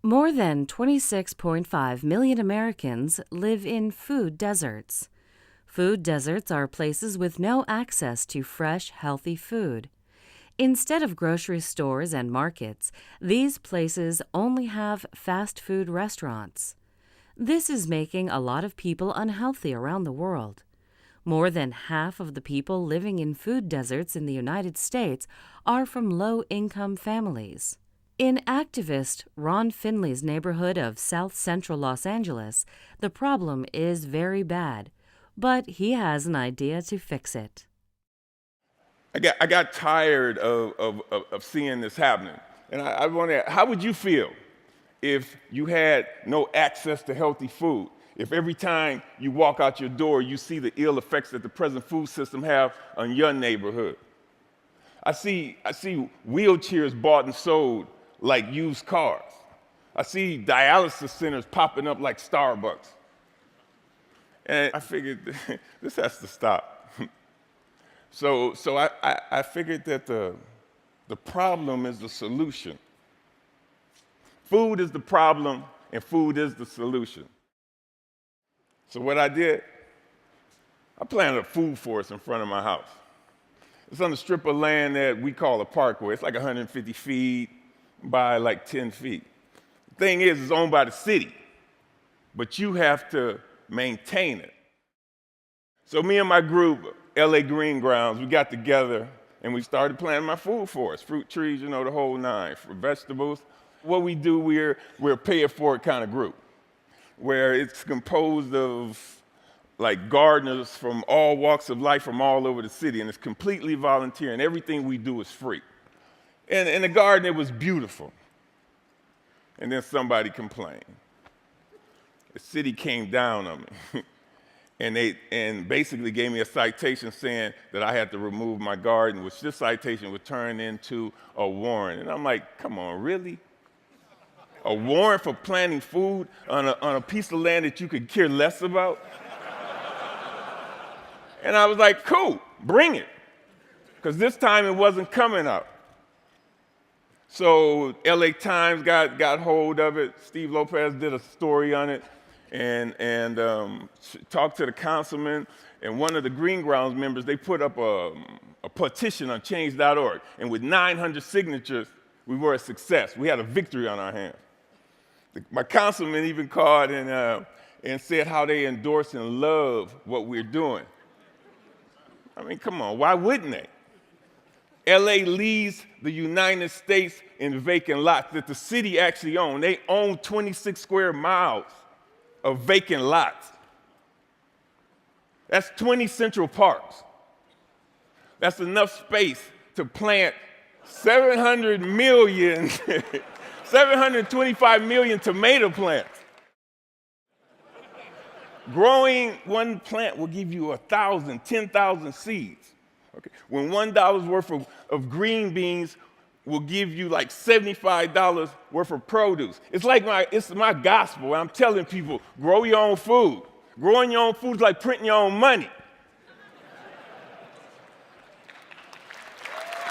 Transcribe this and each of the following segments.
More than 26.5 million Americans live in food deserts. Food deserts are places with no access to fresh, healthy food. Instead of grocery stores and markets, these places only have fast food restaurants. This is making a lot of people unhealthy around the world. More than half of the people living in food deserts in the United States are from low-income families. In activist Ron Finley's neighborhood of South Central Los Angeles, the problem is very bad, but he has an idea to fix it. I got tired of seeing this happening. And I wonder, how would you feel if you had no access to healthy food? If every time you walk out your door, you see the ill effects that the present food system have on your neighborhood? I see wheelchairs bought and sold like used cars. I see dialysis centers popping up like Starbucks. And I figured this has to stop. So I figured that the problem is the solution. Food is the problem, and food is the solution. So what I did, I planted a food forest in front of my house. It's on a strip of land that we call a parkway. It's like 150 feet by like 10 feet. The thing is, it's owned by the city, but you have to maintain it. So me and my group, LA Green Grounds, we got together and we started planting my food forest, fruit trees, the whole nine, for vegetables. What we do, we're a pay-it-forward kind of group, where it's composed of like gardeners from all walks of life from all over the city, and it's completely volunteer, and everything we do is free. And in the garden, it was beautiful. And then somebody complained. The city came down on me. And basically gave me a citation saying that I had to remove my garden, which this citation would turn into a warrant. And I'm like, come on, really? A warrant for planting food on a piece of land that you could care less about? And I was like, cool, bring it. Because this time it wasn't coming up. So LA Times got hold of it. Steve Lopez did a story on it and talked to the councilman. And one of the Green Grounds members, they put up a petition on change.org. And with 900 signatures, we were a success. We had a victory on our hands. My councilman even called and said how they endorse and love what we're doing. I mean, come on, why wouldn't they? LA leads the United States in vacant lots that the city actually owns. They own 26 square miles of vacant lots. That's 20 Central Parks. That's enough space to plant 725 million tomato plants. Growing one plant will give you 1,000, 10,000 seeds. Okay. When $1 worth of green beans will give you like $75 worth of produce. It's my gospel. I'm telling people, grow your own food. Growing your own food is like printing your own money.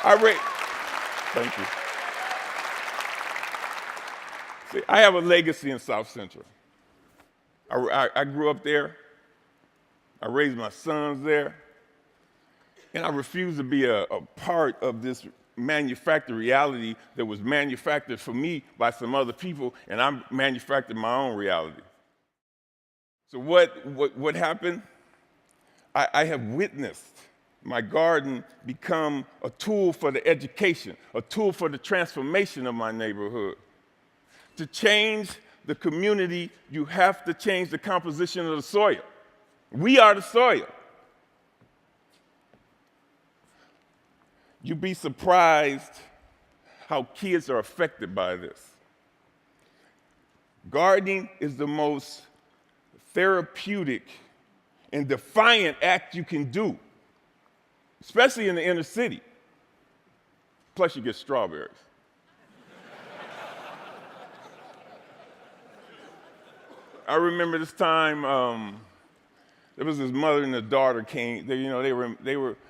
Thank you. See, I have a legacy in South Central. I grew up there. I raised my sons there. And I refuse to be a part of this manufactured reality that was manufactured for me by some other people, and I manufactured my own reality. So what happened? I have witnessed my garden become a tool for the education, a tool for the transformation of my neighborhood. To change the community, you have to change the composition of the soil. We are the soil. You'd be surprised how kids are affected by this. Gardening is the most therapeutic and defiant act you can do, especially in the inner city. Plus, you get strawberries. I remember this time, there was this mother and a daughter came.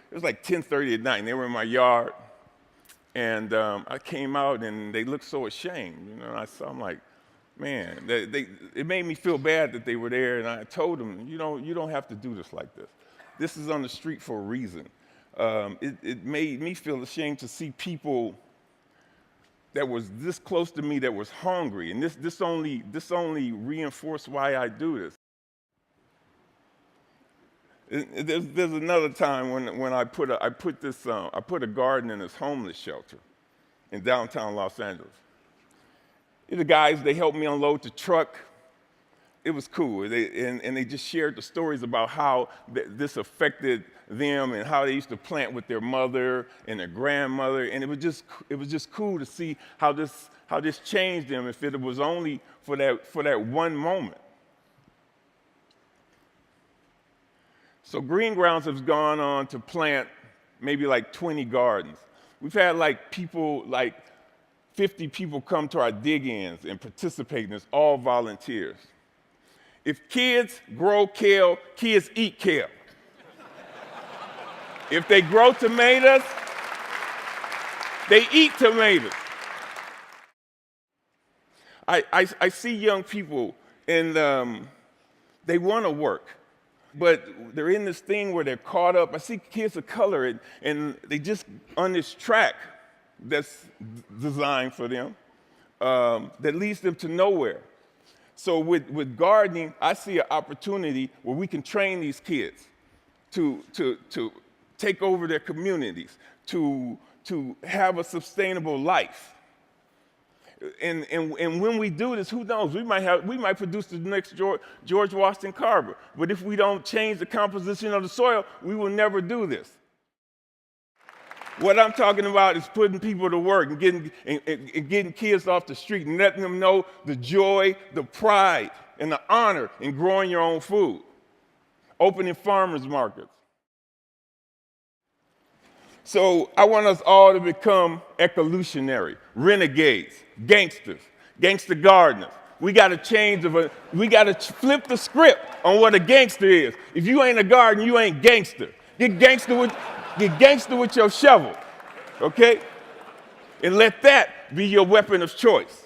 It was like 10:30 at night, and they were in my yard. And I came out, and they looked so ashamed. I'm like, Man, it made me feel bad that they were there, and I told them, you don't have to do this like this. This is on the street for a reason. It made me feel ashamed to see people that was this close to me that was hungry, and this only reinforced why I do this. There's another time when I put a garden in this homeless shelter in downtown Los Angeles. The guys, they helped me unload the truck. It was cool. They just shared the stories about how this affected them and how they used to plant with their mother and their grandmother. And it was just cool to see how this changed them if it was only for that one moment. So Green Grounds has gone on to plant maybe like 20 gardens. We've had like 50 people come to our dig-ins and participate, and it's all volunteers. If kids grow kale, kids eat kale. If they grow tomatoes, they eat tomatoes. I see young people, and they want to work, but they're in this thing where they're caught up. I see kids of color, and they just on this track that's designed for them, that leads them to nowhere. So with gardening, I see an opportunity where we can train these kids to take over their communities, to have a sustainable life. And when we do this, who knows? We might produce the next George Washington Carver. But if we don't change the composition of the soil, we will never do this. What I'm talking about is putting people to work and getting kids off the street and letting them know the joy, the pride, and the honor in growing your own food. Opening farmers markets. So I want us all to become ecolutionary, renegades, gangsters, gangster gardeners. We got to we got to flip the script on what a gangster is. If you ain't a gardener, you ain't gangster. Get gangster with your shovel, okay? And let that be your weapon of choice.